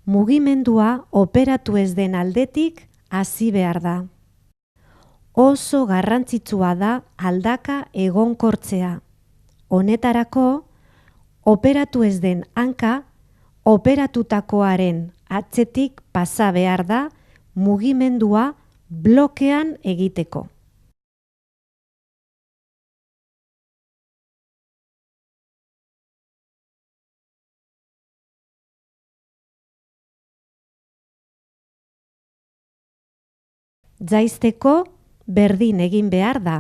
mugimendua operatu ez den aldetik hasi behar da. Oso garrantzitsua da aldaka egonkortzea. Honetarako, operatu ez den hanka, operatutakoaren atzetik pasa behar da mugimendua blokean egiteko. Jaisteko berdin egin behar da.